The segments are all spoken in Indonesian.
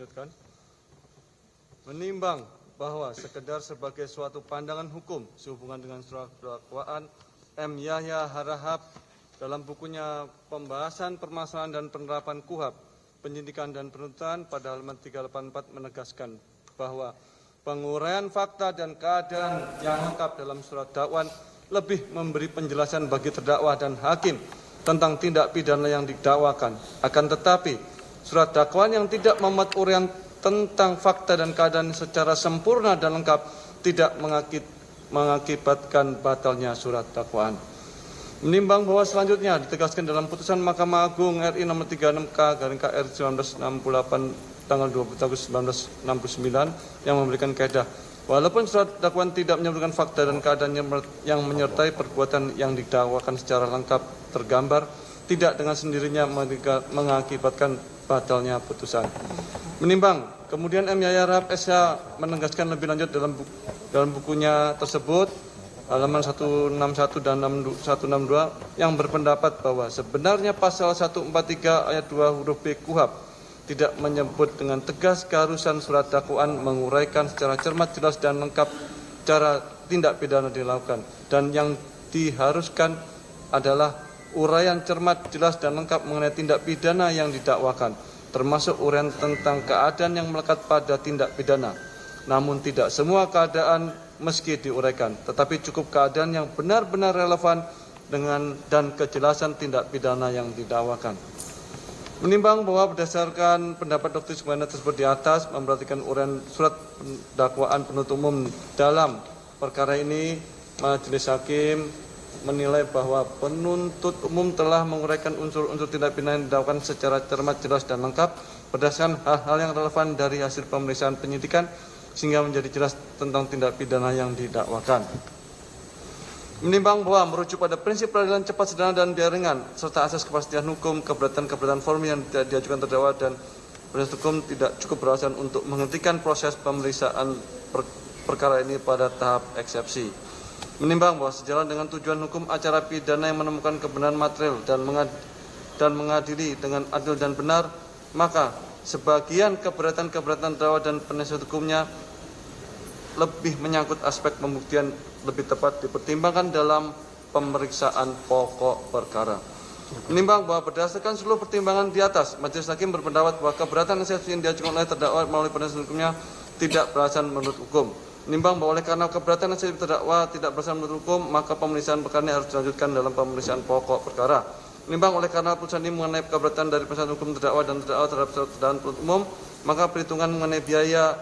lanjutkan. Menimbang bahwa sekedar sebagai suatu pandangan hukum sehubungan dengan surat dakwaan, M. Yahya Harahap dalam bukunya Pembahasan Permasalahan dan Penerapan KUHP, Penyidikan dan Penuntutan pada halaman 384 menegaskan bahwa penguraian fakta dan keadaan yang lengkap dalam surat dakwaan lebih memberi penjelasan bagi terdakwa dan hakim tentang tindak pidana yang didakwakan. Akan tetapi, surat dakwaan yang tidak memuat uraian tentang fakta dan keadaan secara sempurna dan lengkap tidak mengakibatkan batalnya surat dakwaan. Menimbang bahwa selanjutnya ditegaskan dalam putusan Mahkamah Agung RI nomor 36K/KR 1968 tanggal 20 Agustus 1969 yang memberikan kaedah, walaupun surat dakwaan tidak menyebutkan fakta dan keadaan yang menyertai perbuatan yang didakwakan secara lengkap tergambar, tidak dengan sendirinya mengakibatkan batalnya putusan. Menimbang, kemudian M. Yahya Harahap SH menegaskan lebih lanjut dalam bukunya tersebut, halaman 161 dan 162, yang berpendapat bahwa sebenarnya pasal 143 ayat 2 huruf B KUHP tidak menyebut dengan tegas keharusan surat dakwaan menguraikan secara cermat, jelas, dan lengkap cara tindak pidana dilakukan. Dan yang diharuskan adalah uraian cermat, jelas, dan lengkap mengenai tindak pidana yang didakwakan, termasuk uraian tentang keadaan yang melekat pada tindak pidana. Namun tidak semua keadaan meski diuraikan, tetapi cukup keadaan yang benar-benar relevan dengan dan kejelasan tindak pidana yang didakwakan. Menimbang bahwa berdasarkan pendapat Dr. Sugana tersebut di atas, memperhatikan uraian surat dakwaan penuntut umum dalam perkara ini, Majelis Hakim menilai bahwa penuntut umum telah menguraikan unsur-unsur tindak pidana yang didakwakan secara cermat, jelas, dan lengkap berdasarkan hal-hal yang relevan dari hasil pemeriksaan penyidikan sehingga menjadi jelas tentang tindak pidana yang didakwakan. Menimbang bahwa merujuk pada prinsip peradilan cepat, sederhana, dan biaya ringan serta asas kepastian hukum, keberatan formil yang tidak diajukan terdakwa dan penasihat hukum tidak cukup beralasan untuk menghentikan proses pemeriksaan perkara ini pada tahap eksepsi. Menimbang bahwa sejalan dengan tujuan hukum acara pidana yang menemukan kebenaran material dan mengadili dengan adil dan benar, maka sebagian keberatan-keberatan terdakwa dan penasihat hukumnya lebih menyangkut aspek pembuktian lebih tepat dipertimbangkan dalam pemeriksaan pokok perkara. Menimbang bahwa berdasarkan seluruh pertimbangan di atas, Majelis Hakim berpendapat bahwa keberatan eksepsi yang diajukan oleh terdakwa melalui penasihat hukumnya tidak beralasan menurut hukum. Menimbang bahwa oleh karena keberatan eksepsi terdakwa tidak beralasan menurut hukum, maka pemeriksaan perkara ini harus dilanjutkan dalam pemeriksaan pokok perkara. Menimbang oleh karena putusan ini mengenai keberatan dari penasihat hukum terdakwa dan terdakwa terhadap terdakwa penuntut umum, maka perhitungan mengenai biaya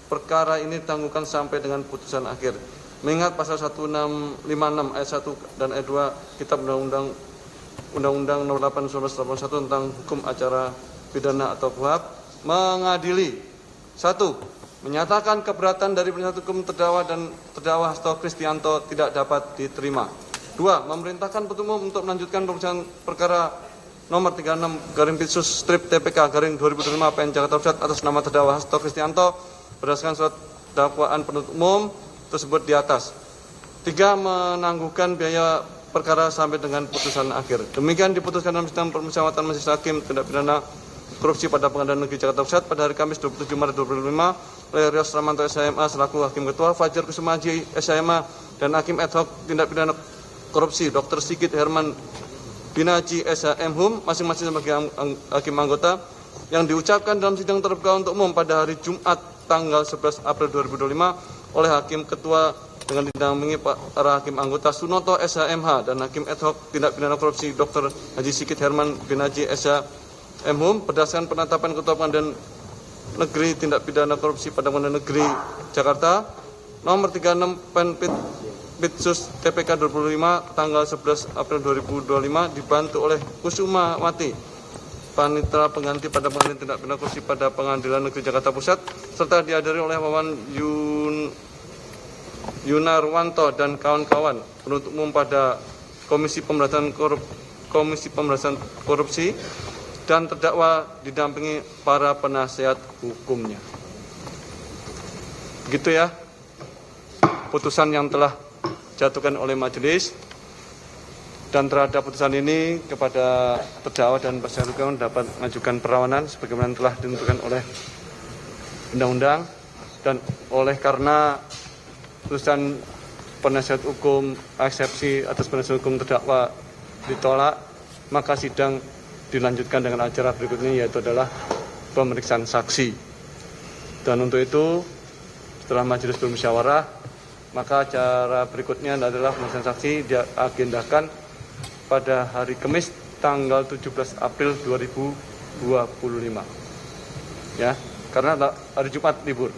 perkara ini ditangguhkan sampai dengan putusan akhir. Mengingat pasal 1656 ayat 1 dan ayat 2 Kitab Undang-Undang Nomor 8 1981 tentang hukum acara pidana atau KUHP mengadili: 1. Menyatakan keberatan dari penasihat hukum terdakwa dan terdakwa Hasto Kristianto tidak dapat diterima. 2. Memerintahkan penuntut umum untuk melanjutkan pemeriksaan perkara nomor 36/TPK/2025 PN Jakarta Pusat atas nama terdakwa Hasto Kristianto berdasarkan surat dakwaan penuntut umum tersebut di atas. 3. Menangguhkan biaya perkara sampai dengan putusan akhir. Demikian diputuskan dalam sidang permusyawaratan Majelis Hakim tindak pidana korupsi pada Pengadilan Negeri Jakarta Pusat pada hari Kamis 27 Maret 2025 oleh Rios Ramanto SHMA selaku Hakim Ketua, Fajar Kusuma Haji SHMA dan Hakim Ad hoc tindak pidana korupsi Dr. Sigit Herman Binaji SHM masing-masing sebagai hakim anggota, yang diucapkan dalam sidang terbuka untuk umum pada hari Jumat tanggal 11 April 2025 oleh Hakim Ketua dengan didampingi para hakim anggota Sunoto SHMH dan Hakim Ad hoc tindak pidana korupsi Dr. Haji Sigit Herman Binaji SHM berdasarkan penetapan Ketua Pengadilan Negeri tindak pidana korupsi pada Pengadilan Negeri Jakarta nomor 36 Pitsus TPK 25 tanggal 11 April 2025 dibantu oleh Kusuma Wati, panitera pengganti pada Pengadilan Tindak Pidana Korupsi pada Pengadilan Negeri Jakarta Pusat, serta dihadiri oleh Wawan Yunarwanto dan kawan-kawan penuntut umum pada Komisi Pemberantasan Korupsi dan terdakwa didampingi para penasihat hukumnya. Begitu ya putusan yang telah jatuhkan oleh majelis, dan terhadap putusan ini kepada terdakwa dan penasihat hukum dapat mengajukan perlawanan sebagaimana telah ditentukan oleh undang-undang, dan oleh karena putusan penasihat hukum eksepsi atas penasihat hukum terdakwa ditolak, maka sidang dilanjutkan dengan acara berikutnya, yaitu adalah pemeriksaan saksi. Dan untuk itu, setelah majelis bermusyawarah, maka acara berikutnya adalah pemeriksaan saksi diagendakan pada hari Kamis tanggal 17 April 2025. Ya, karena hari Jumat libur.